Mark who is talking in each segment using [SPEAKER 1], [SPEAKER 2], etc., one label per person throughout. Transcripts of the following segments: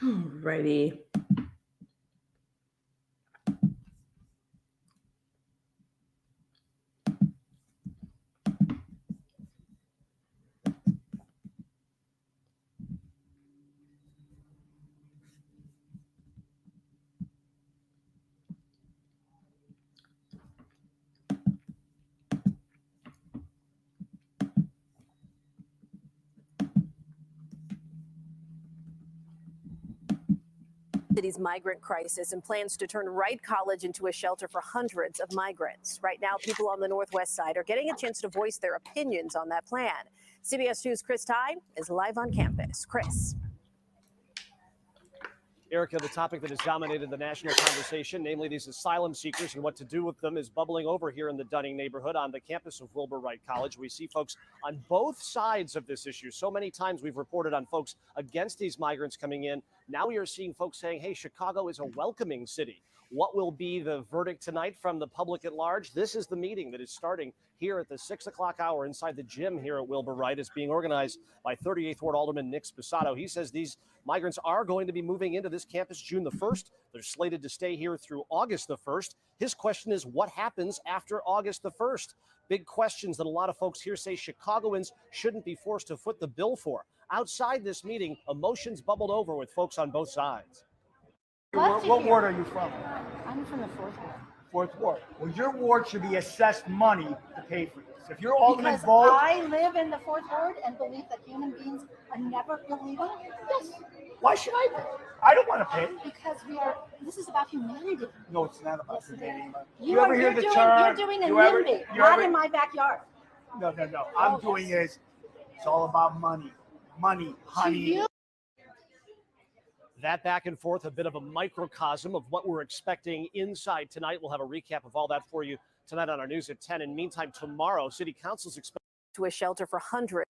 [SPEAKER 1] Alrighty.
[SPEAKER 2] City's migrant crisis and plans to turn Wright College into a shelter for hundreds of migrants. Right now, people on the Northwest Side are getting a chance to voice their opinions on that plan. CBS 2's Chris Ty is live on campus. Chris.
[SPEAKER 3] Erica, the topic that has dominated the national conversation, namely these asylum seekers and what to do with them, is bubbling over here in the Dunning neighborhood on the campus of Wilbur Wright College. We see folks on both sides of this issue. So many times we've reported on folks against these migrants coming in. Now we are seeing folks saying, hey, Chicago is a welcoming city. What will be the verdict tonight from the public at large? This is the meeting that is starting here at the 6 o'clock hour inside the gym here at Wilbur Wright. It's being organized by 38th Ward Alderman Nick Sposato. He says these migrants are going to be moving into this campus June the 1st. They're slated to stay here through August the 1st. His question is, what happens after August the 1st? Big questions that a lot of folks here say Chicagoans shouldn't be forced to foot the bill for. Outside this meeting, emotions bubbled over with folks on both sides.
[SPEAKER 1] What ward are you from?
[SPEAKER 4] I'm from the fourth ward.
[SPEAKER 1] Fourth ward. Well, your ward should be assessed money to pay for this. If you're Alderman
[SPEAKER 4] Because
[SPEAKER 1] Vogt,
[SPEAKER 4] I live in the fourth ward and believe that human beings are never illegal. Yes,
[SPEAKER 1] why should I pay? I don't want to pay.
[SPEAKER 4] because this is about humanity.
[SPEAKER 1] No, it's not about
[SPEAKER 4] Yes, it
[SPEAKER 1] humanity.
[SPEAKER 4] is.
[SPEAKER 1] You ever hear the term?
[SPEAKER 4] You're doing a
[SPEAKER 1] you ever-
[SPEAKER 4] NIMBY,
[SPEAKER 1] you
[SPEAKER 4] not
[SPEAKER 1] ever-
[SPEAKER 4] in my backyard.
[SPEAKER 1] No. I'm doing is, it's all about money. Money, honey.
[SPEAKER 4] you-
[SPEAKER 3] That back and forth, a bit of a microcosm of what we're expecting inside tonight. We'll have a recap of all that for you tonight on our news at 10. And meantime, tomorrow, City Council's expecting
[SPEAKER 2] to a shelter for hundreds.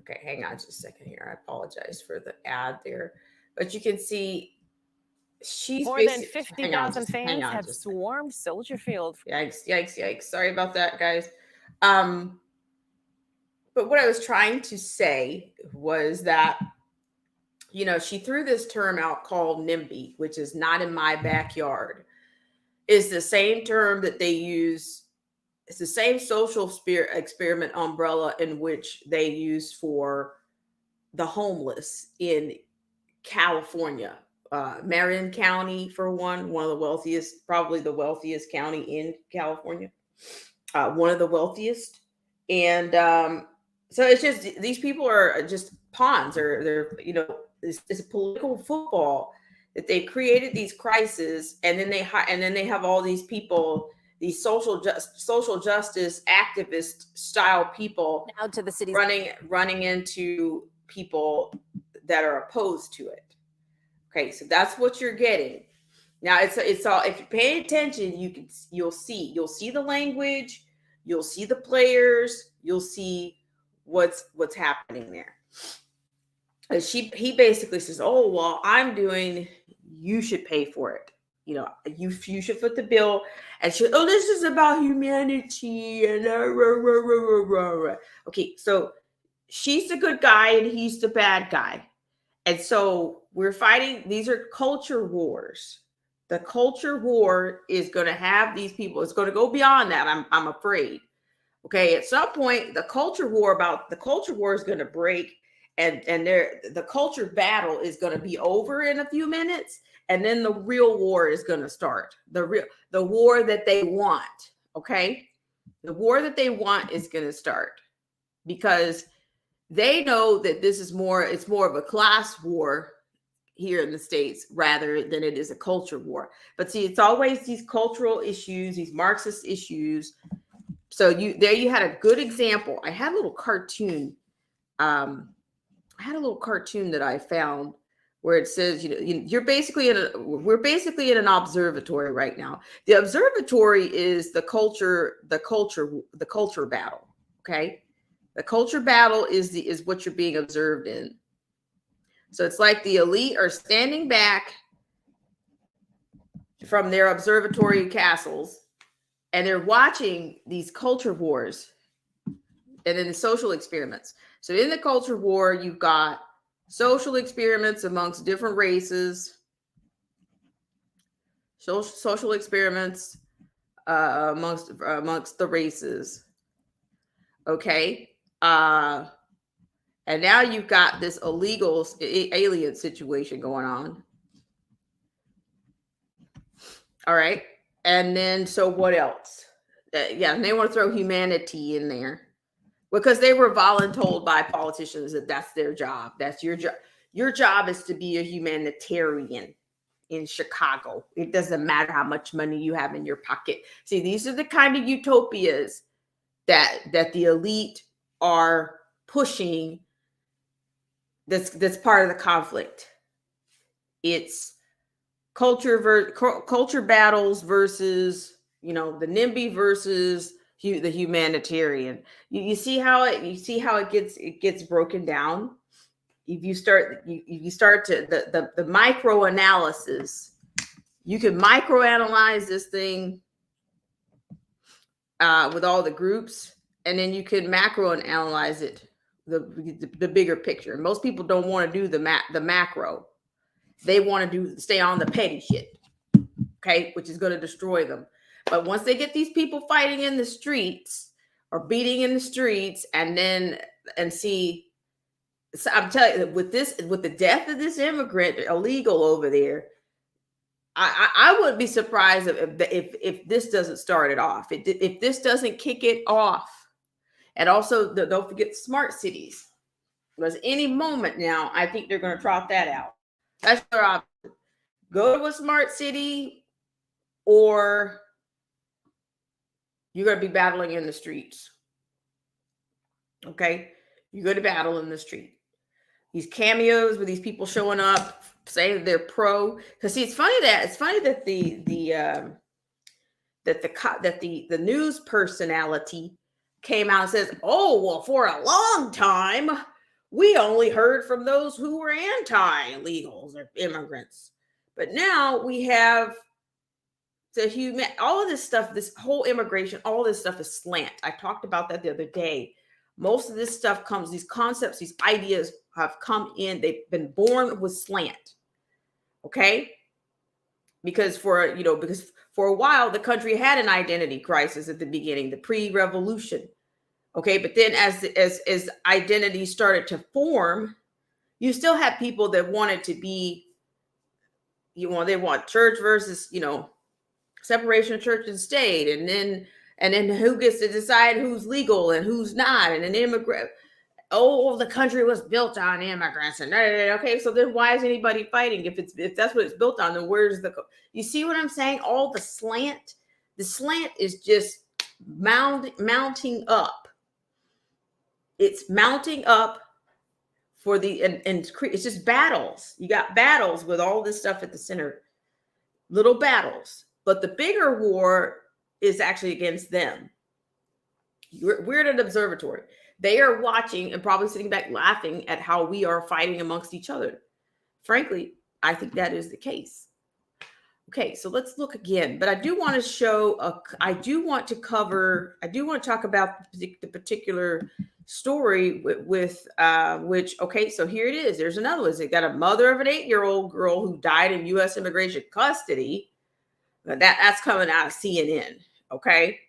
[SPEAKER 5] Okay, hang on just a second here. I apologize for the ad there, but you can see she's
[SPEAKER 6] More than
[SPEAKER 5] basic- hang on
[SPEAKER 6] 50,000
[SPEAKER 5] just- hang
[SPEAKER 6] fans
[SPEAKER 5] on
[SPEAKER 6] have
[SPEAKER 5] just-
[SPEAKER 6] swarmed Soldier Field.
[SPEAKER 5] Yikes. Sorry about that, guys. But what I was trying to say was that, she threw this term out called NIMBY, which is not in my backyard. Is the same term that they use. It's the same social experiment umbrella in which they use for the homeless in California. Marin County, for one of the wealthiest, probably the wealthiest county in California. One of the wealthiest. And so it's just, these people are just pawns, or it's a political football that they created these crises, and then they have all these people, these social justice activist style people
[SPEAKER 2] Now to the city's
[SPEAKER 5] running into people that are opposed to it. Okay, so that's what you're getting. Now it's all, if you pay attention, you'll see the language, you'll see the players, you'll see what's happening there. And he basically says, "Oh, well, you should pay for it. You should foot the bill." And this is about humanity and okay, so she's the good guy and he's the bad guy. And so we're fighting, these are culture wars. The culture war is going to have these people, it's going to go beyond that, I'm afraid. Okay, at some point the culture war is going to break, and the culture battle is going to be over in a few minutes. And then the real war is going to start. The war that they want, okay? The war that they want is going to start, because they know that it's more of a class war here in the States rather than it is a culture war. But see, it's always these cultural issues, these Marxist issues. So you had a good example. I had a little cartoon. That I found where it says, we're basically in an observatory right now. The observatory is the culture battle. Okay. The culture battle is what you're being observed in. So it's like the elite are standing back from their observatory castles, and they're watching these culture wars and then the social experiments. So in the culture war, you've got social experiments amongst different races, social experiments amongst the races. Okay. And now you've got this illegal alien situation going on. All right. And then, so what else? And they want to throw humanity in there because they were voluntold by politicians that that's their job. That's your job. Your job is to be a humanitarian in Chicago. It doesn't matter how much money you have in your pocket. See, these are the kind of utopias that the elite are pushing. That's part of the conflict. It's culture battles versus, the NIMBY versus the humanitarian. You see how it gets broken down. If you start to the micro analysis, you can micro analyze this thing with all the groups, and then you can macro analyze it, the bigger picture. Most people don't want to do the macro. They want to stay on the petty shit. okay, which is going to destroy them. But once they get these people fighting in the streets or beating in the streets, and see, so I'm telling you, with the death of this immigrant illegal over there, I wouldn't be surprised if this doesn't start it off. If this doesn't kick it off. And also, don't forget smart cities. Because any moment now, I think they're going to trot that out. That's their option. Go to a smart city, or you're going to be battling in the streets. Okay? You're going to battle in the street. These cameos with these people showing up, saying they're pro. Because see, it's funny that the news personality came out and says, "Oh, well, for a long time, we only heard from those who were anti-illegals or immigrants. But now we have all of this stuff, this whole immigration, all this stuff is slant." I talked about that the other day. Most of this stuff these concepts, these ideas have come in, they've been born with slant. Okay? Because for a while, the country had an identity crisis at the beginning, the pre-revolution. Okay, but then as identity started to form, you still had people that wanted to be, they want church versus, separation of church and state, and then who gets to decide who's legal and who's not, and an immigrant. Oh, the country was built on immigrants, and okay, so then why is anybody fighting if that's what it's built on? Then where's you see what I'm saying? All the slant is just mounting up. It's mounting up for and it's just battles. You got battles with all this stuff at the center, little battles. But the bigger war is actually against them. We're at an observatory. They are watching and probably sitting back laughing at how we are fighting amongst each other. Frankly, I think that is the case. Okay, so let's look again. But I do want to I do want to talk about the particular story with which, okay, so here it is. There's another one. They got a mother of an 8-year-old girl who died in U.S. immigration custody. That's coming out of CNN, okay?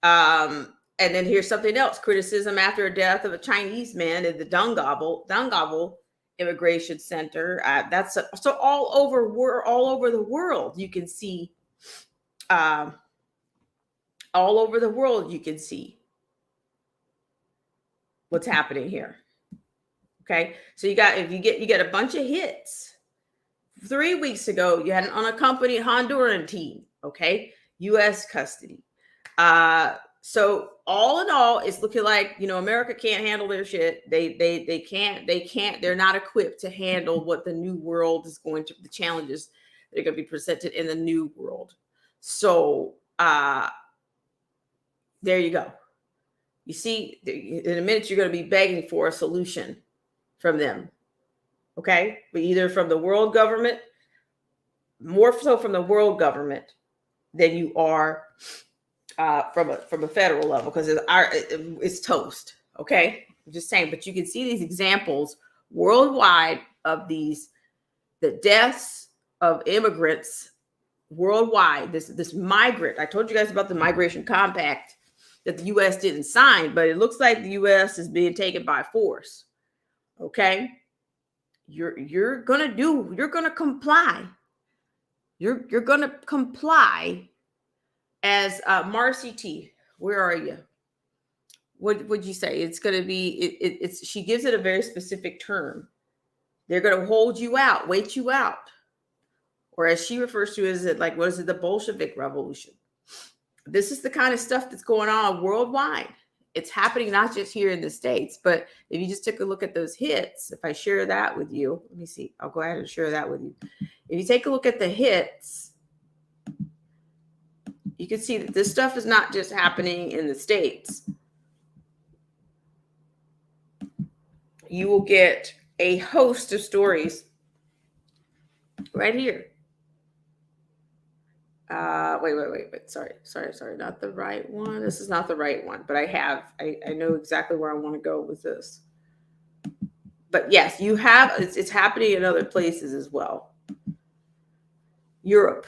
[SPEAKER 5] And then here's something else. Criticism after a death of a Chinese man at the Dongabel Immigration Center. That's so all over the world. You can see, all over the world, you can see what's happening here. Okay, so you get a bunch of hits. 3 weeks ago, you had an unaccompanied Honduran teen. Okay, U.S. custody. So all in all, it's looking like, America can't handle their shit. They can't, they're not equipped to handle what the new world is the challenges that are going to be presented in the new world. So there you go. You see, in a minute, you're going to be begging for a solution from them. Okay. But either from the world government, more so from the world government than you are from a federal level, because it's toast. Okay, I'm just saying. But you can see these examples worldwide of the deaths of immigrants worldwide. This migrant. I told you guys about the migration compact that the U.S. didn't sign, but it looks like the U.S. is being taken by force. Okay, you're gonna comply. You're gonna comply. As Marcy T, where are you? What would you say? It's going to be, it's she gives it a very specific term. They're going to hold you out, wait you out. Or as she refers to it, the Bolshevik Revolution. This is the kind of stuff that's going on worldwide. It's happening not just here in the States, but if you just take a look at those hits, if I share that with you, let me see. I'll go ahead and share that with you. If you take a look at the hits, you can see that this stuff is not just happening in the States. You will get a host of stories right here. Wait. Sorry. Not the right one. This is not the right one, but I know exactly where I want to go with this. But yes, it's happening in other places as well. Europe.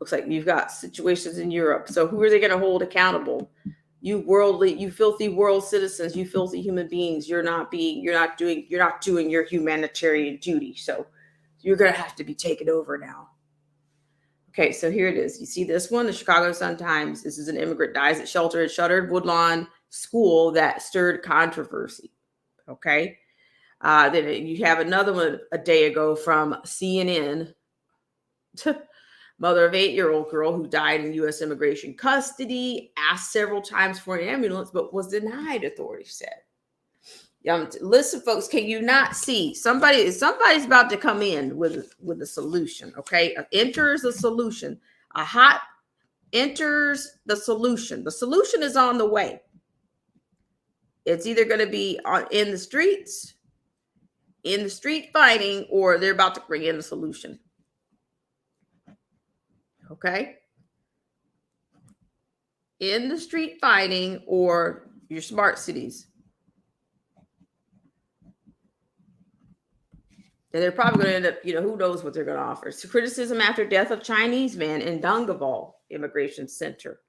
[SPEAKER 5] looks like you've got situations in Europe. So who are they going to hold accountable? You worldly, you filthy world citizens, you filthy human beings. You're not doing your humanitarian duty. So you're going to have to be taken over now. Okay, so here it is. You see this one, the Chicago Sun-Times. This is an immigrant dies at shelter at shuttered Woodlawn school that stirred controversy. Okay. Then you have another one a day ago from CNN. Mother of 8-year-old girl who died in U.S. immigration custody, asked several times for an ambulance, but was denied, authorities said. Listen, folks, can you not see? Somebody's about to come in with a solution, okay? Enters the solution. Enters the solution. The solution is on the way. It's either going to be in the street fighting, or they're about to bring in the solution. Okay? In the street fighting or your smart cities. And they're probably going to end up, who knows what they're going to offer. So criticism after death of Chinese man in Donggaval Immigration Center.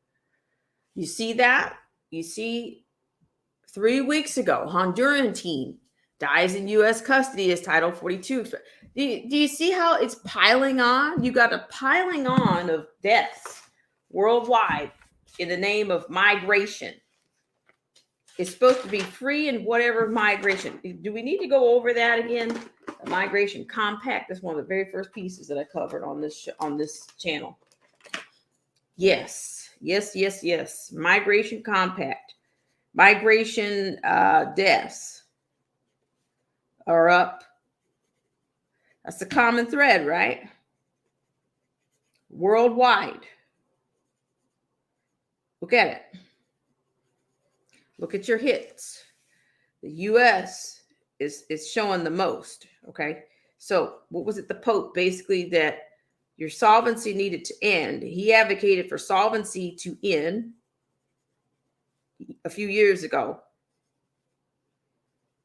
[SPEAKER 5] You see that? You see 3 weeks ago, Honduran teen dies in U.S. custody as Title 42. Do you see how it's piling on? You got a piling on of deaths worldwide in the name of migration. It's supposed to be free and whatever migration. Do we need to go over that again? The Migration Compact is one of the very first pieces that I covered on this channel. Yes. Migration Compact. Migration deaths are up. That's the common thread, right? Worldwide. Look at it. Look at your hits. The U.S. is showing the most, okay? So what was it? The Pope, basically, that your solvency needed to end. He advocated for solvency to end a few years ago.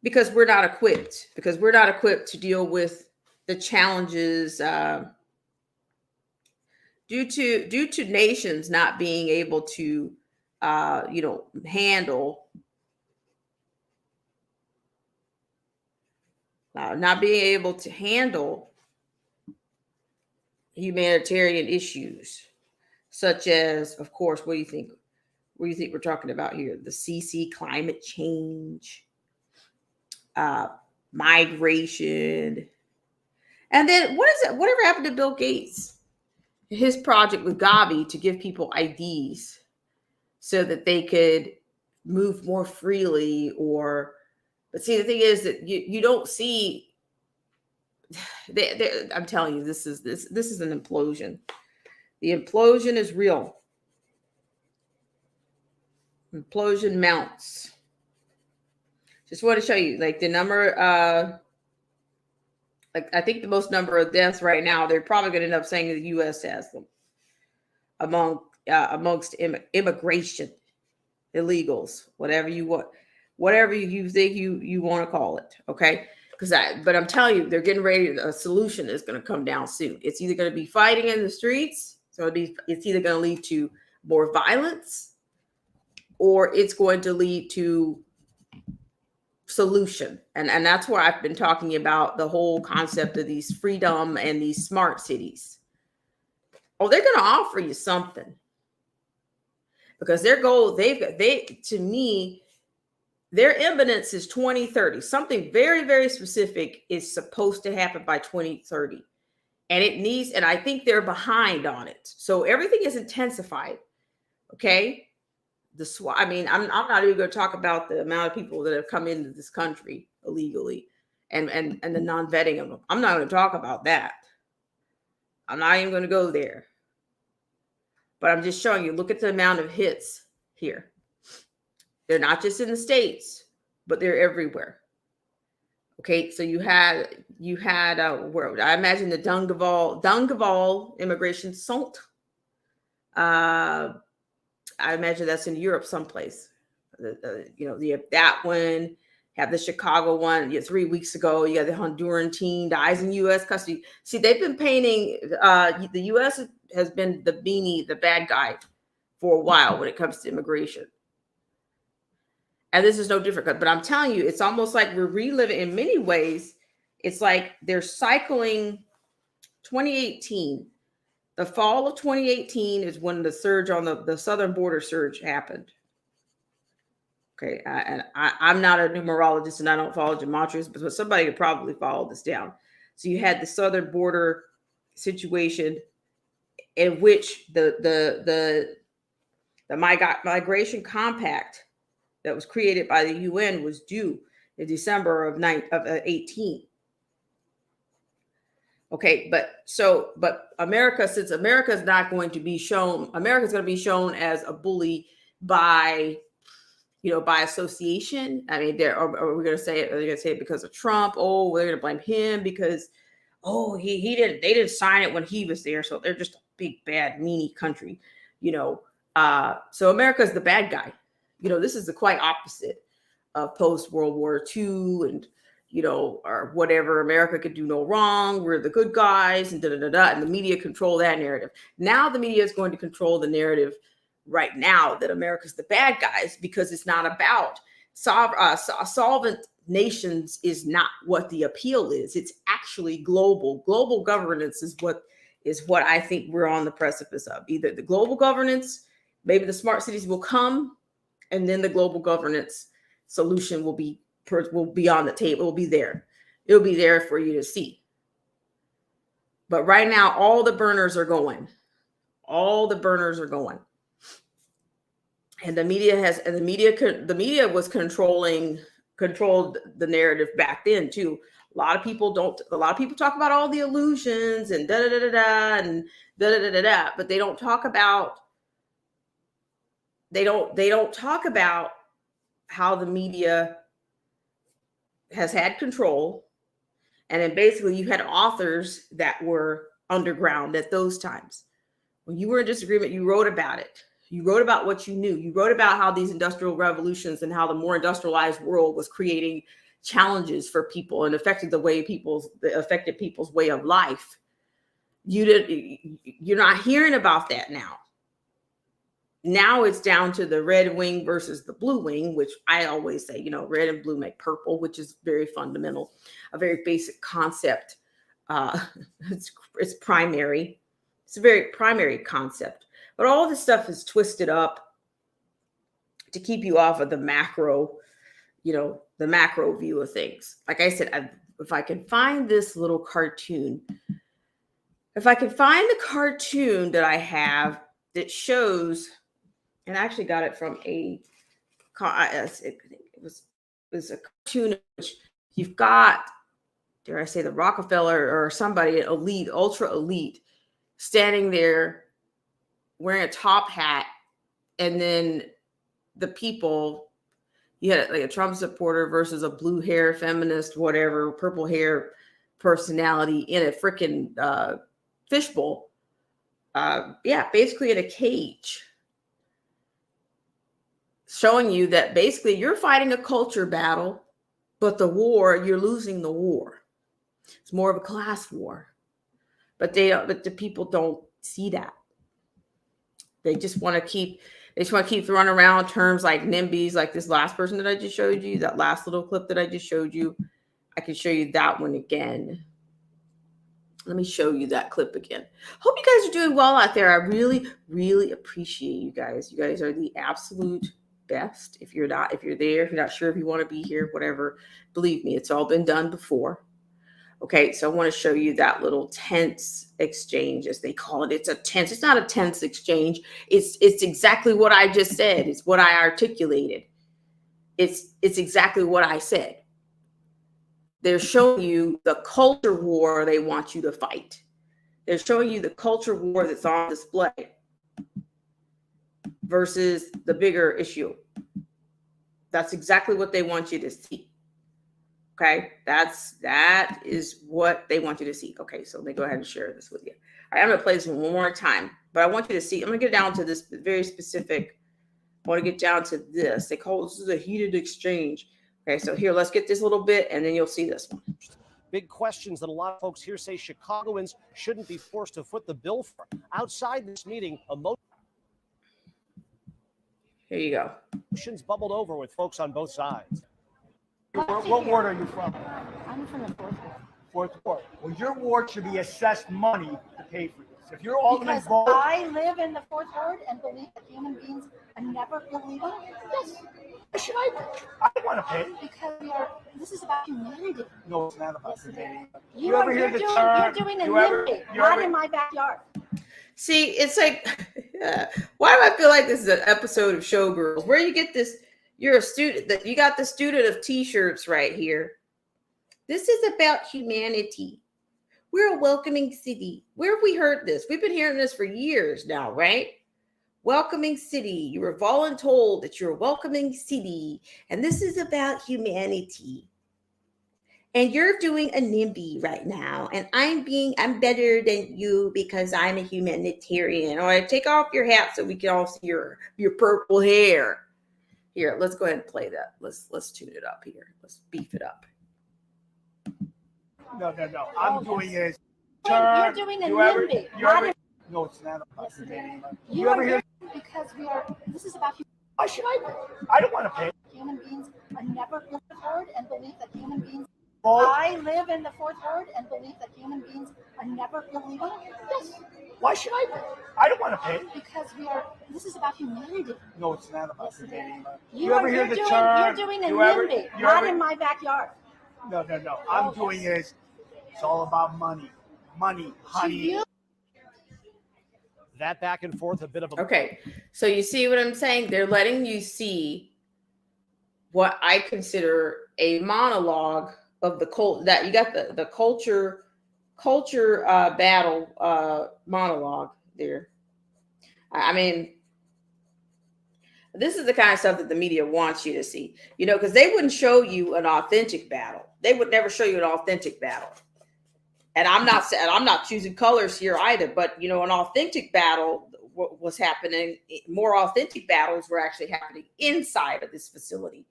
[SPEAKER 5] Because we're not equipped. Because we're not equipped to deal with the challenges due to nations not being able to, handle, not being able to handle humanitarian issues, such as, of course, what do you think we're talking about here? The CC, climate change. Migration. And then whatever happened to Bill Gates, his project with Gavi to give people IDs so that they could move more freely, but see, the thing is that you don't see, I'm telling you, this is an implosion. The implosion is real. Implosion mounts. Just want to show you, like, the number, I think the most number of deaths right now, they're probably going to end up saying the U.S. has them amongst immigration illegals, whatever you want, whatever you think you want to call it, okay? But I'm telling you, they're getting ready. A solution is going to come down soon. It's either going to be fighting in the streets, so it's either going to lead to more violence, or it's going to lead to solution. And that's where I've been talking about the whole concept of these freedom and these smart cities. Oh, they're going to offer you something, because their goal, to me, their eminence is 2030. Something very, very specific is supposed to happen by 2030. And I think they're behind on it. So everything is intensified. Okay. I'm not even going to talk about the amount of people that have come into this country illegally and the non-vetting of them. I'm not going to talk about that. I'm not even going to go there. But I'm just showing you, look at the amount of hits here. They're not just in the States, but they're everywhere. Okay, so you had where I imagine the Donggaval Immigration Center. I imagine that's in Europe someplace. You have that one, have the Chicago one. 3 weeks ago, you got the Honduran teen dies in U.S. custody. See, they've been painting, the U.S. been the bad guy for a while when it comes to immigration. And this is no different. But I'm telling you, it's almost like we're reliving in many ways. It's like they're cycling 2018. The fall of 2018 is when the surge on the southern border surge happened. Okay, I'm not a numerologist and I don't follow gematrias, but somebody could probably follow this down. So you had the southern border situation in which the migration compact that was created by the UN was due in December of 18. Okay, but America, since America is not going to be shown, America's going to be shown as a bully by association. I mean, are we going to say it? Are they going to say it because of Trump? Oh, we're going to blame him because, they didn't sign it when he was there. So they're just a big, bad, meanie country, So America is the bad guy. This is the quite opposite of post World War II and, or whatever. America could do no wrong. We're the good guys and and the media control that narrative. Now the media is going to control the narrative right now that America's the bad guys, because it's not about solvent nations is not what the appeal is. It's actually global governance is what I think we're on the precipice of. Either the global governance, maybe the smart cities will come, and then the global governance solution will be on the table. It will be there. It'll be there for you to see. But right now, all the burners are going. And the media was controlled the narrative back then too. A lot of people talk about all the illusions and but they don't talk about how the media has had control. And then basically you had authors that were underground at those times. When you were in disagreement, you wrote about it. You wrote about what you knew. You wrote about how these industrial revolutions and how the more industrialized world was creating challenges for people and affected people's way of life. You're not hearing about that now. Now it's down to the red wing versus the blue wing, which I always say, red and blue make purple, which is very fundamental, a very basic concept. It's primary. It's a very primary concept. But all this stuff is twisted up to keep you off of the macro, the macro view of things. Like I said, if I can find this little cartoon, if I can find the cartoon that I have that shows, and I actually got it from it was a cartoon in which you've got, dare I say, the Rockefeller or somebody, elite, ultra elite, standing there wearing a top hat, and then the people, you had like a Trump supporter versus a blue hair feminist, whatever, purple hair personality in a freaking fishbowl. Basically in a cage, showing you that basically you're fighting a culture battle, but you're losing the war. It's more of a class war, but the people don't see that. They just want to keep throwing around terms like NIMBYs, like this last person that I just showed you, that last little clip that I just showed you. I can show you that one again. Let me show you that clip again. Hope you guys are doing well out there. I really, really appreciate you guys. You guys are the absolute best. If you're there, if you're not sure if you want to be here, whatever, believe me, it's all been done before. Okay, so I want to show you that little tense exchange, as they call it. It's not a tense exchange. It's exactly what I just said. It's what I articulated. It's exactly what I said. They're showing you the culture war they want you to fight. They're showing you the culture war that's on display versus the bigger issue. That's exactly what they want you to see. Okay, that is what they want you to see. Okay, so let me go ahead and share this with you. All right, I'm gonna play this one more time, but I want you to see. I'm gonna get down to this very specific. I want to get down to this. They call this is a heated exchange. Okay, so here, let's get this little bit, and then you'll see this one.
[SPEAKER 3] big questions that a lot of folks here say Chicagoans shouldn't be forced to foot the bill for. Outside this meeting,
[SPEAKER 5] Here you go.
[SPEAKER 3] emotions bubbled over with folks on both sides.
[SPEAKER 1] What ward are you from?
[SPEAKER 4] I'm from the fourth ward.
[SPEAKER 1] Fourth ward. Well, your ward should be assessed money to pay for this. If you're Alderman
[SPEAKER 4] Because
[SPEAKER 1] Vogt,
[SPEAKER 4] I live in the fourth ward and believe that human beings are never illegal. Yes,
[SPEAKER 1] why should I? I don't want to pay.
[SPEAKER 4] because this is about humanity.
[SPEAKER 1] No, it's not about
[SPEAKER 4] Yes, it
[SPEAKER 1] humanity.
[SPEAKER 4] is.
[SPEAKER 1] You ever hear the term?
[SPEAKER 4] You're doing a
[SPEAKER 1] you ever-
[SPEAKER 4] NIMBY,
[SPEAKER 1] you
[SPEAKER 4] not
[SPEAKER 1] ever-
[SPEAKER 4] in my backyard.
[SPEAKER 5] See, it's like, why do I feel like this is an episode of Showgirls? Where you get this? You're a student. That you got the student of T-shirts right here. This is about humanity. We're a welcoming city. Where have we heard this? We've been hearing this for years now, right? Welcoming city. You were voluntold that you're a welcoming city, and this is about humanity. And you're doing a NIMBY right now, and I'm better than you because I'm a humanitarian. All right, take off your hat so we can all see your purple hair. Here, let's go ahead and play that. Let's tune it up here. Let's beef it up.
[SPEAKER 1] No. I'm doing is
[SPEAKER 4] You're doing a NIMBY, not in.
[SPEAKER 1] No, it's not about
[SPEAKER 4] Yes, it
[SPEAKER 1] humanity.
[SPEAKER 4] is.
[SPEAKER 1] You ever hear?
[SPEAKER 4] Because this is about
[SPEAKER 1] Why should I? I don't want to pay.
[SPEAKER 4] human beings are never ward and believe that human beings.
[SPEAKER 1] Vote.
[SPEAKER 4] I live in the fourth ward and believe that human beings are never illegal. Yes,
[SPEAKER 1] Why should I? I don't want to pay.
[SPEAKER 4] because this is about humanity.
[SPEAKER 1] No, it's not about
[SPEAKER 4] Yes, it
[SPEAKER 1] humanity.
[SPEAKER 4] is.
[SPEAKER 1] You ever hear the term?
[SPEAKER 4] You're doing a NIMBY, not in my backyard.
[SPEAKER 1] No. I'm doing is it's all about money. Money, honey.
[SPEAKER 4] you-
[SPEAKER 3] That back and forth, a bit of a
[SPEAKER 5] Okay, so you see what I'm saying? They're letting you see what I consider a monologue of the cult. That you got the culture battle monologue there. I mean, this is the kind of stuff that the media wants you to see, because they wouldn't show you an authentic battle. They would never show you an authentic battle. And I'm not choosing colors here either, but an authentic battle was happening. More authentic battles were actually happening inside of this facility,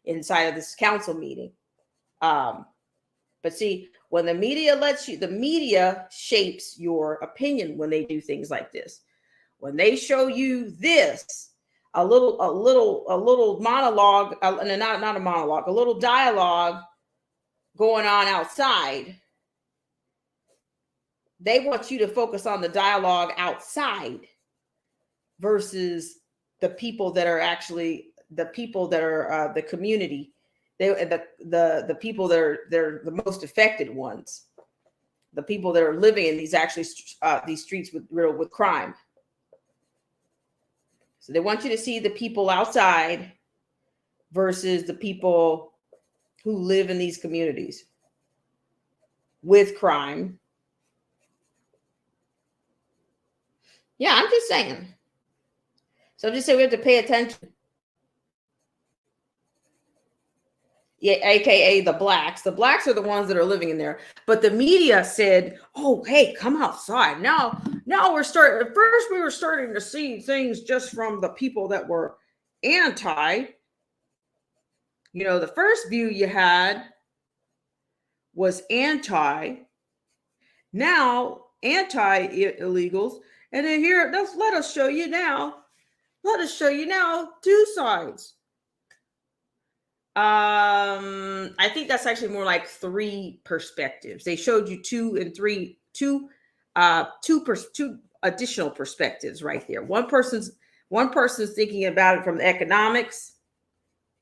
[SPEAKER 5] inside of this council meeting. But see, when the media shapes your opinion when they do things like this. When they show you this, a little monologue, not a monologue, a little dialogue going on outside. They want you to focus on the dialogue outside versus the people that are actually the community. The people they're the most affected ones. The people that are living in these streets with crime. So they want you to see the people outside versus the people who live in these communities with crime. Yeah, I'm just saying. So I'm just saying we have to pay attention. Yeah, AKA the blacks. The blacks are the ones that are living in there. But the media said, oh, hey, come outside. Now we're starting. At first, we were starting to see things just from the people that were anti. The first view you had was anti. Now, anti-illegals. And then here, let us show you now. Let us show you now two sides. I think that's actually more like three perspectives. They showed you two additional perspectives right there. One person's thinking about it from the economics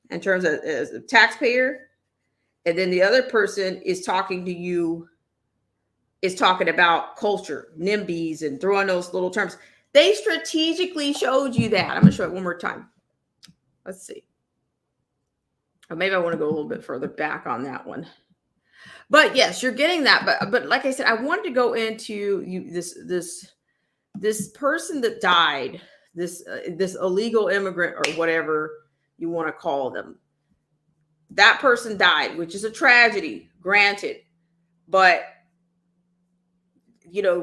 [SPEAKER 5] in terms of as a taxpayer, and then the other person is talking to you. Is talking about culture, NIMBYs, and throwing those little terms. They strategically showed you that. I'm going to show it one more time. Let's see. Or maybe I want to go a little bit further back on that one. But yes, you're getting that. But like I said, I wanted to go into this person that died, this illegal immigrant or whatever you want to call them. That person died, which is a tragedy, granted. But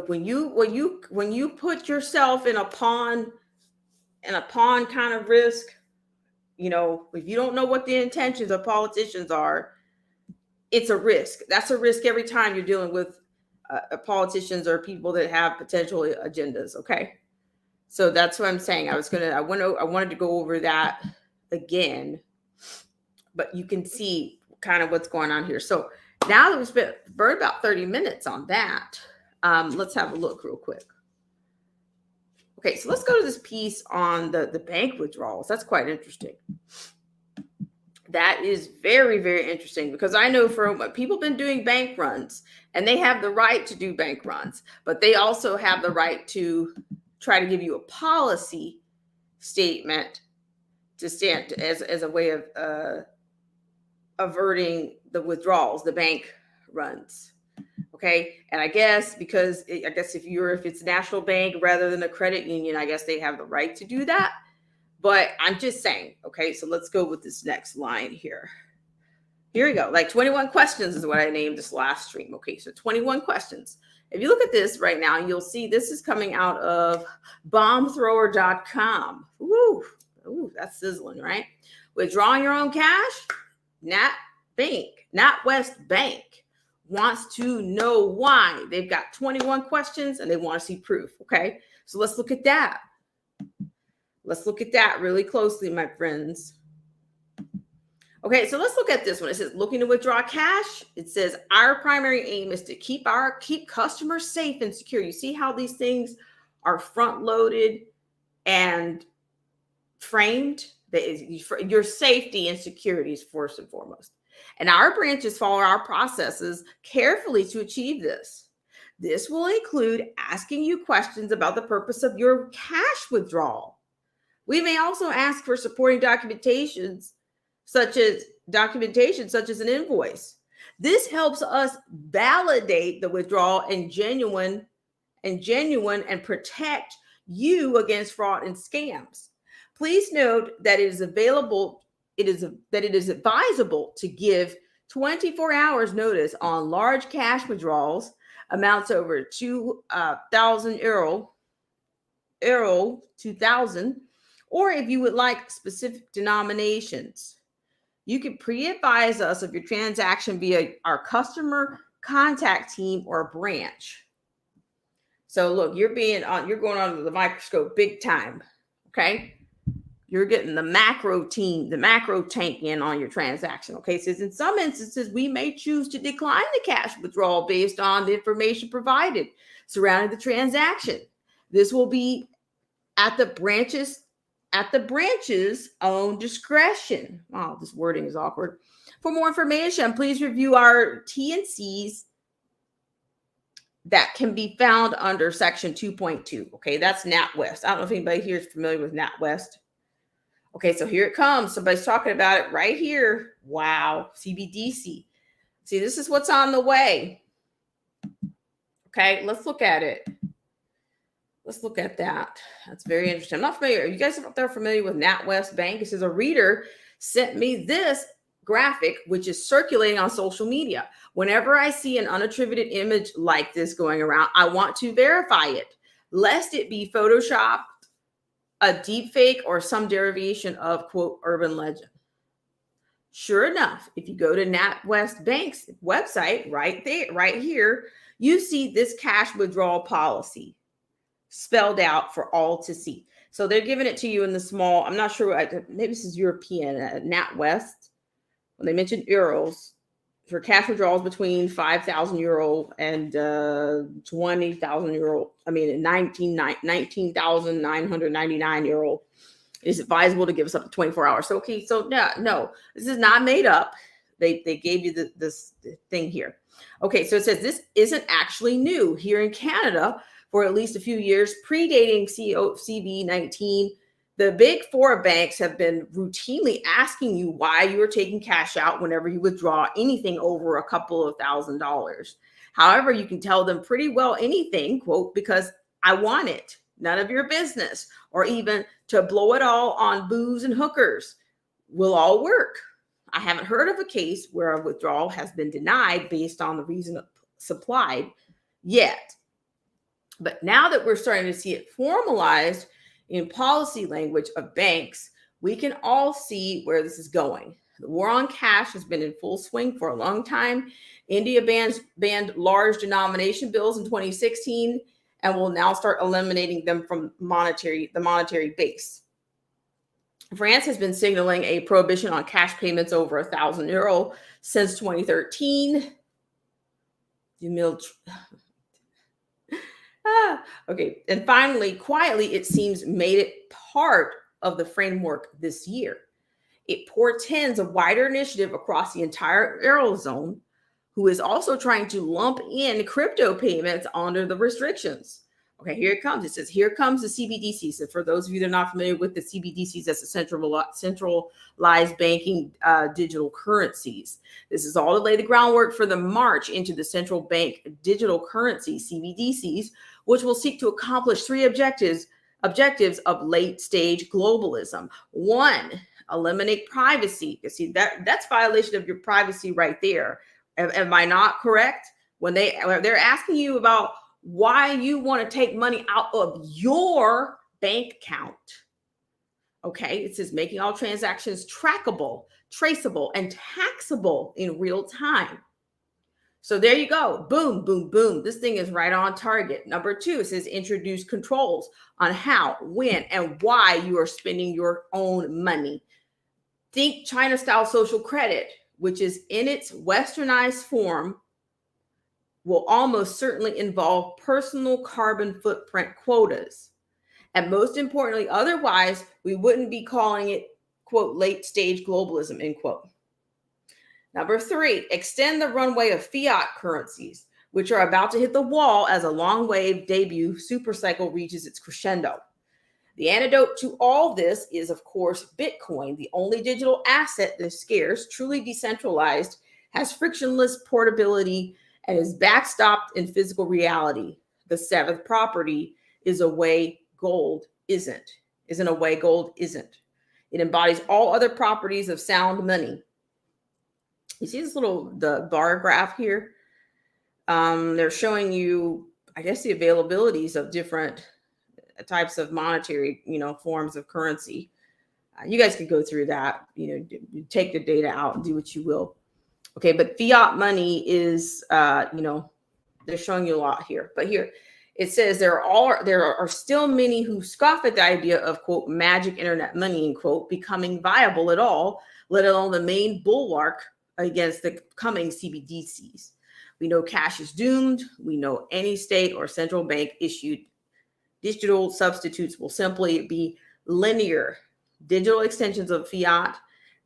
[SPEAKER 5] when you put yourself in a pawn kind of risk, if you don't know what the intentions of politicians are, it's a risk. That's a risk every time you're dealing with politicians or people that have potential agendas. Okay. So that's what I'm saying. I wanted to go over that again, but you can see kind of what's going on here. So now that we've spent about 30 minutes on that, let's have a look real quick. Okay, so let's go to this piece on the bank withdrawals. That's quite interesting. That is very, very interesting because I know people have been doing bank runs and they have the right to do bank runs, but they also have the right to try to give you a policy statement to stand as a way of averting the withdrawals, the bank runs. Okay. And I guess if it's National Bank rather than a credit union, I guess they have the right to do that. But I'm just saying, okay, so let's go with this next line here. Here we go. Like 21 questions is what I named this last stream. Okay, so 21 questions. If you look at this right now, you'll see this is coming out of bombthrower.com. Ooh, that's sizzling, right? Withdrawing your own cash? NatWest Bank wants to know why. They've got 21 questions and they want to see proof. Okay, so let's look at that. Let's look at that really closely, my friends. Okay, so let's look at this one. It says, looking to withdraw cash. It says, our primary aim is to keep customers safe and secure. You see how these things are front loaded and framed? Your safety and security is first and foremost. And our branches follow our processes carefully to achieve this. This will include asking you questions about the purpose of your cash withdrawal. We may also ask for supporting documentation, such as an invoice. This helps us validate the withdrawal and genuine and protect you against fraud and scams. Please note that it is advisable to give 24 hours notice on large cash withdrawals, amounts over 2,000 euro, 2,000, or if you would like specific denominations. You can pre-advise us of your transaction via our customer contact team or branch. So look, you're going under the microscope big time. Okay. You're getting the macro tank in on your transaction. Okay. So in some instances, we may choose to decline the cash withdrawal based on the information provided surrounding the transaction. This will be at the branch's own discretion. Wow, this wording is awkward. For more information, please review our T&Cs that can be found under section 2.2. Okay, that's NatWest. I don't know if anybody here is familiar with NatWest. Okay, so here it comes. Somebody's talking about it right here. Wow, CBDC. See, this is what's on the way. Okay, let's look at it. Let's look at that. That's very interesting. I'm not familiar. Are you guys out there familiar with NatWest Bank? It says a reader sent me this graphic, which is circulating on social media. Whenever I see an unattributed image like this going around, I want to verify it, lest it be Photoshopped, a deep fake, or some derivation of, quote, urban legend. Sure enough, if you go to NatWest Bank's website right here, you see this cash withdrawal policy spelled out for all to see. So they're giving it to you in the small, I'm not sure, maybe this is European, NatWest. When they mentioned euros, for cash withdrawals between 5,000 euro and 20,000 euro, 19,999 euro, it's advisable to give us up to 24 hours. So, okay, so no, this is not made up. They gave you this thing here. Okay, so it says this isn't actually new here in Canada. For at least a few years, predating CV19, the big four banks have been routinely asking you why you are taking cash out whenever you withdraw anything over a couple of $1,000s. However, you can tell them pretty well anything, quote, because I want it, none of your business, or even to blow it all on booze and hookers will all work. I haven't heard of a case where a withdrawal has been denied based on the reason supplied yet. But now that we're starting to see it formalized in policy language of banks, we can all see where this is going. The war on cash has been in full swing for a long time. India banned large denomination bills in 2016 and will now start eliminating them from the monetary base. France has been signaling a prohibition on cash payments over €1,000 since 2013. Okay. And finally, quietly, it seems made it part of the framework this year. It portends a wider initiative across the entire Eurozone, who is also trying to lump in crypto payments under the restrictions. Okay, here it comes. It says, here comes the CBDCs. So for those of you that are not familiar with the CBDCs, that's the centralized banking digital currencies. This is all to lay the groundwork for the march into the central bank digital currency, CBDCs, which will seek to accomplish three objectives of late stage globalism. One, eliminate privacy. You see, that's violation of your privacy right there. Am I not correct? When they're asking you about why you want to take money out of your bank account. Okay, it says making all transactions trackable, traceable, and taxable in real time. So there you go. Boom, boom, boom. This thing is right on target. Number two, it says introduce controls on how, when, and why you are spending your own money. Think China-style social credit, which is in its westernized form, will almost certainly involve personal carbon footprint quotas. And most importantly, otherwise, we wouldn't be calling it, quote, late stage globalism, end quote. Number three, extend the runway of fiat currencies, which are about to hit the wall as a long wave debut supercycle reaches its crescendo. The antidote to all this is, of course, Bitcoin, the only digital asset that is scarce, truly decentralized, has frictionless portability, and is backstopped in physical reality. The seventh property is a way gold isn't. A way gold isn't. It embodies all other properties of sound money. You see this the bar graph here? They're showing you, I guess, the availabilities of different types of monetary, forms of currency. You guys could go through that, take the data out and do what you will. Okay, but fiat money is, they're showing you a lot here. But here it says there are still many who scoff at the idea of, quote, magic internet money, end quote, becoming viable at all, let alone the main bulwark against the coming CBDCs. We know cash is doomed. We know any state or central bank issued digital substitutes will simply be linear digital extensions of fiat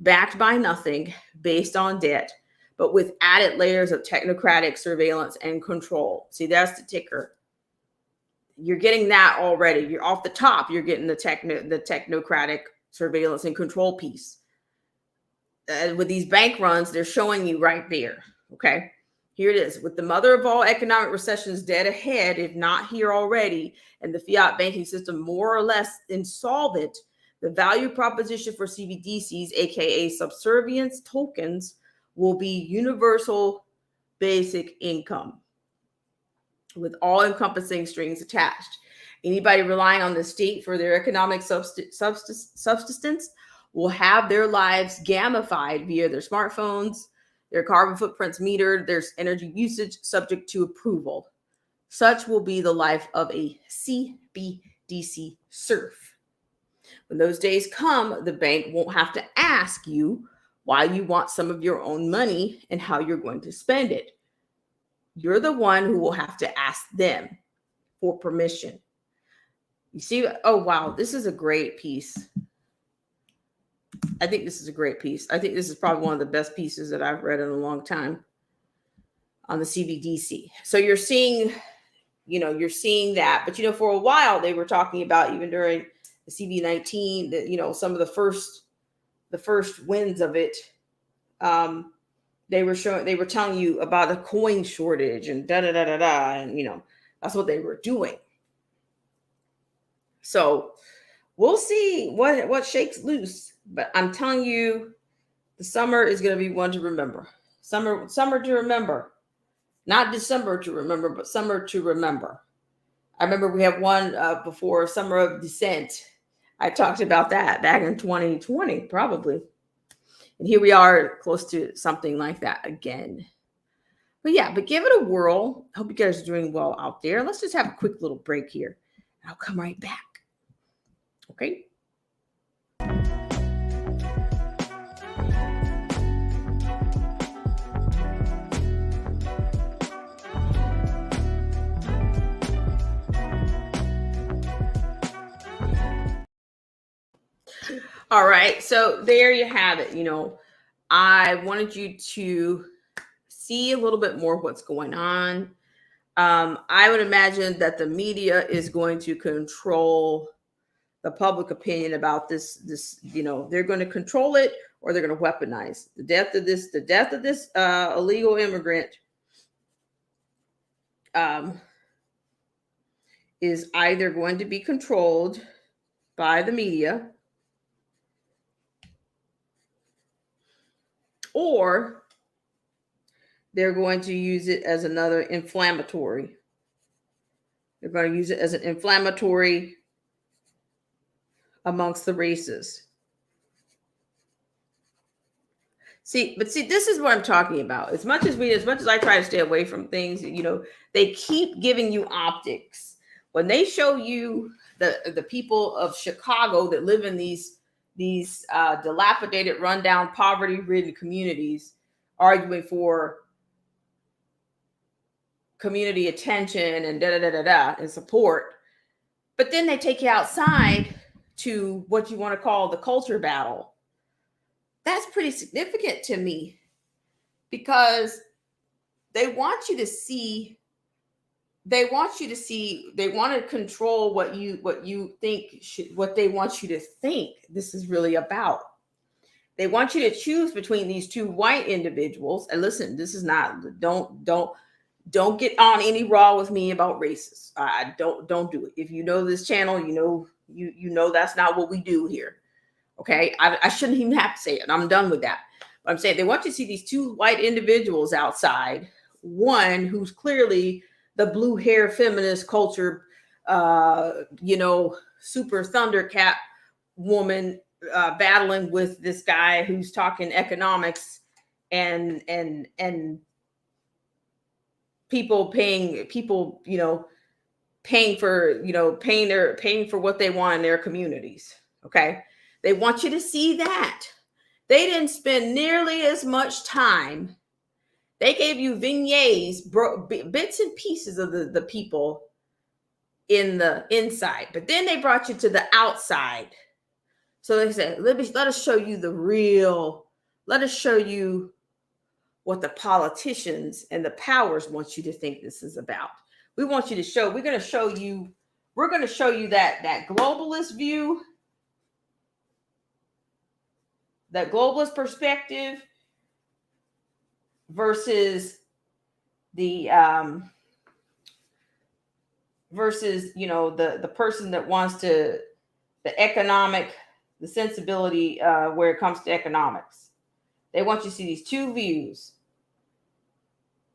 [SPEAKER 5] backed by nothing, based on debt, but with added layers of technocratic surveillance and control. See, that's the ticker. You're getting that already. You're off the top. You're getting the technocratic surveillance and control piece. With these bank runs, they're showing you right there. Okay, here it is. With the mother of all economic recessions dead ahead, if not here already, and the fiat banking system more or less insolvent, the value proposition for CBDCs, aka subservience tokens, will be universal basic income with all-encompassing strings attached. Anybody relying on the state for their economic subsistence will have their lives gamified via their smartphones, their carbon footprints metered, their energy usage subject to approval. Such will be the life of a CBDC serf. When those days come, the bank won't have to ask you why you want some of your own money and how you're going to spend it. You're the one who will have to ask them for permission. You see, oh, wow, this is a great piece. I think this is a great piece. I think this is probably one of the best pieces that I've read in a long time on the CBDC. So you're seeing that, but for a while they were talking about, even during the CV19, that, some of the first wins of it, they were telling you about a coin shortage and and that's what they were doing. So we'll see what shakes loose. But I'm telling you, the summer is going to be one to remember. Summer to remember. Not December to remember, but summer to remember. I remember we have one before Summer of Descent. I talked about that back in 2020, probably. And here we are close to something like that again. But yeah, but give it a whirl. I hope you guys are doing well out there. Let's just have a quick little break here. I'll come right back. Okay. All right. So there you have it. You know, I wanted you to see a little bit more what's going on. I would imagine that the media is going to control the public opinion about this, you know, they're going to control it, or they're going to weaponize the death of this illegal immigrant is either going to be controlled by the media, or they're going to use it as another inflammatory. They're going to use it as an inflammatory amongst the races. See, this is what I'm talking about. As much as I try to stay away from things, you know, they keep giving you optics. When they show you the people of Chicago that live in these dilapidated, rundown, poverty-ridden communities arguing for community attention and and support, but then they take you outside to what you want to call the culture battle. That's pretty significant to me, because they want you to see, they want to control what you think, what they want you to think this is really about. They want you to choose between these two white individuals. And listen, this is not, don't get on any raw with me about racists. Don't do it. If you know this channel, you know that's not what we do here. Okay, I shouldn't even have to say it. I'm done with that. But I'm saying they want you to see these two white individuals outside. One who's clearly the blue hair feminist culture, super Thundercat woman battling with this guy who's talking economics and people paying for what they want in their communities. Okay. They want you to see that. They didn't spend nearly as much time. They gave you vignettes, bits and pieces of the people in the inside, but then they brought you to the outside. So they said, let us show you the real, let us show you what the politicians and the powers want you to think this is about. We want you to show, we're going to show you that globalist view, that globalist perspective versus the the person that wants to, the sensibility where it comes to economics. They want you to see these two views.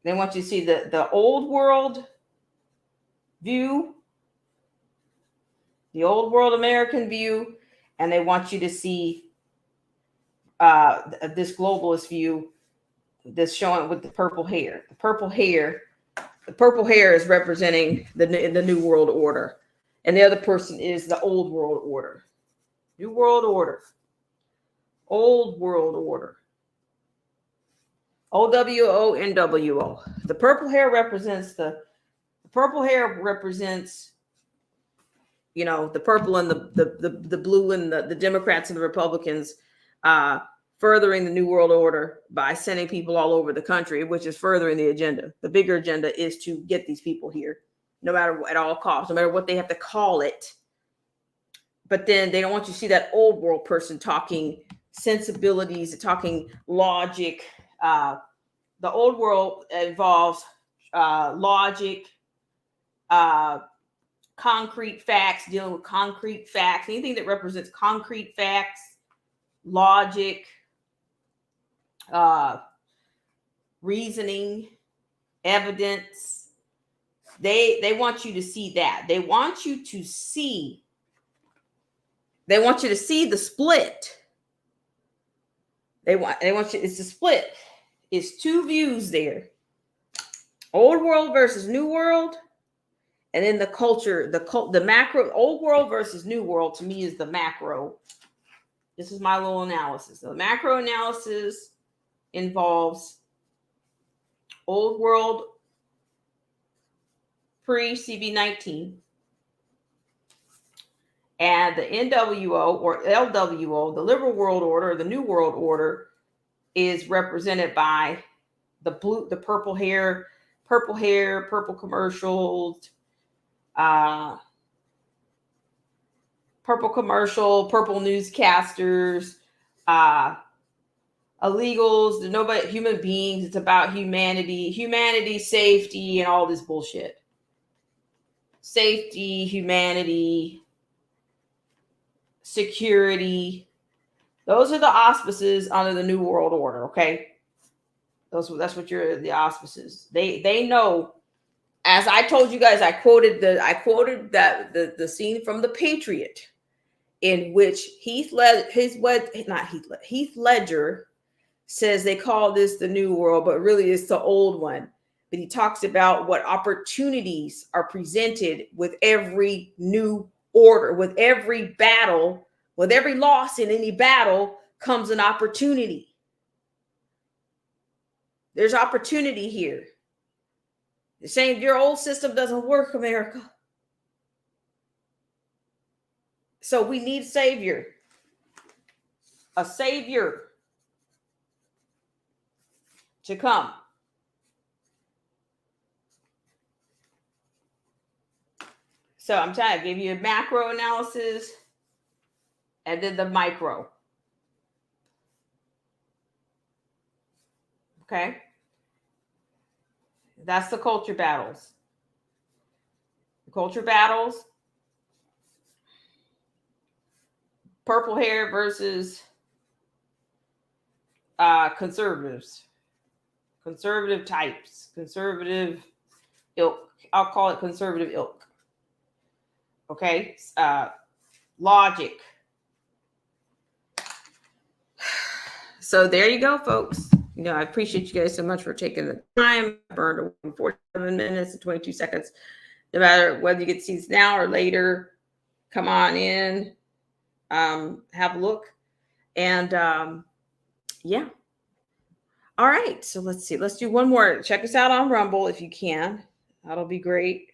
[SPEAKER 5] They want you to see the old world view, the old world American view, and they want you to see this globalist view that's showing with the purple hair. The purple hair is representing the new world order, and the other person is the old world order. New world order. Old world order. OWO-NWO. The purple hair represents the purple and the blue and the Democrats and the Republicans furthering the new world order by sending people all over the country, which is furthering the agenda. The bigger agenda is to get these people here, no matter at all costs, no matter what they have to call it. But then they don't want you to see that old world person talking sensibilities, talking logic. The old world involves logic, concrete facts, dealing with concrete facts, anything that represents concrete facts, logic, reasoning, evidence. They want you to see that. They want you to see the split. They want you, it's a split. It's two views there. Old world versus new world. And then the culture, the macro, old world versus new world to me is the macro. This is my little analysis. The macro analysis involves old world pre-CV19 and the NWO or LWO, the liberal world order, the new world order, is represented by the purple hair, purple commercials, purple newscasters, illegals, nobody, human beings. It's about humanity, safety, and all this bullshit. Safety, humanity, security. Those are the auspices under the New World Order. Okay, that's what the auspices. They know. As I told you guys, I quoted the scene from The Patriot, in which Heath Ledger says they call this the new world, but really it's the old one. But he talks about what opportunities are presented with every new order, with every battle, with every loss in any battle comes an opportunity. There's opportunity here. They're saying your old system doesn't work, America. So we need a savior to come. So I'm trying to give you a macro analysis and then the micro. Okay. That's the culture battles. The culture battles. Purple hair versus conservatives. Conservative types. Conservative ilk. I'll call it conservative ilk. Okay. Logic. So there you go, folks. You know, I appreciate you guys so much for taking the time. I burned 47 minutes and 22 seconds. No matter whether you get to see this now or later, come on in, have a look. And yeah. All right. So let's see. Let's do one more. Check us out on Rumble if you can. That'll be great.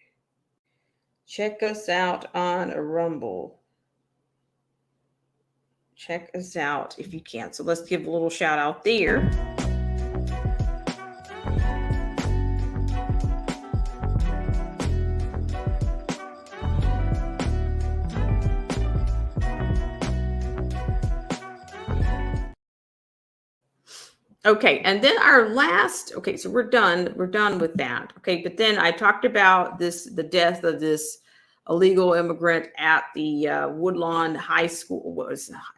[SPEAKER 5] Check us out on Rumble. Check us out if you can. So let's give a little shout out there. Okay, and then our last, okay, so we're done with that. Okay, but then I talked about the death of this illegal immigrant at the Woodlawn High School,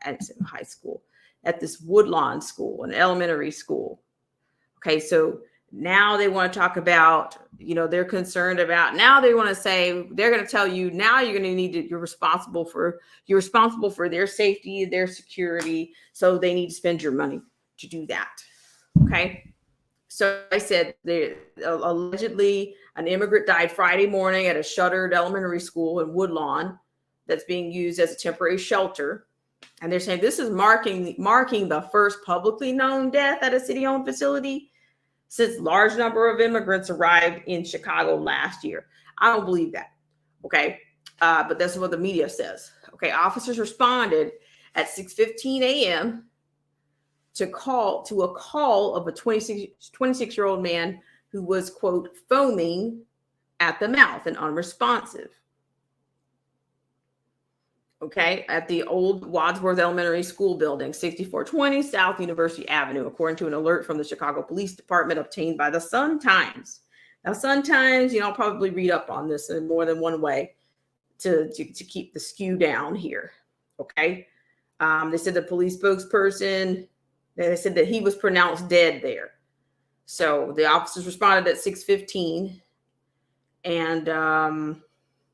[SPEAKER 5] at this Woodlawn School, an elementary school. Okay, so now they want to talk about, you know, they're concerned about, now they want to say, they're going to tell you, now you're going to need to, you're responsible for their safety, their security, so they need to spend your money to do that. Okay, so I said allegedly an immigrant died Friday morning at a shuttered elementary school in Woodlawn that's being used as a temporary shelter. And they're saying this is marking the first publicly known death at a city-owned facility since large number of immigrants arrived in Chicago last year. I don't believe that. Okay, but that's what the media says. Okay, officers responded at 6:15 a.m. to a call of a 26-year-old man who was, quote, foaming at the mouth and unresponsive. Okay, at the old Wadsworth Elementary School building, 6420 South University Avenue, according to an alert from the Chicago Police Department obtained by the Sun-Times. Now, Sun-Times, you know, I'll probably read up on this in more than one way to keep the skew down here. Okay, they said the police spokesperson, they said that he was pronounced dead there. So the officers responded at 6:15, and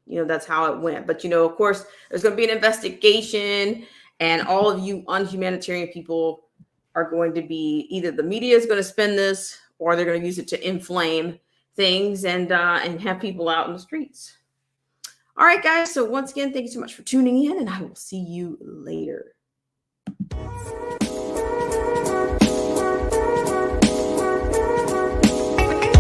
[SPEAKER 5] you know, that's how it went. But you know, of course, there's going to be an investigation, and all of you unhumanitarian people, are going to be either the media is going to spin this or they're going to use it to inflame things and have people out in the streets. All right, guys. So once again, thank you so much for tuning in, and I will see you later.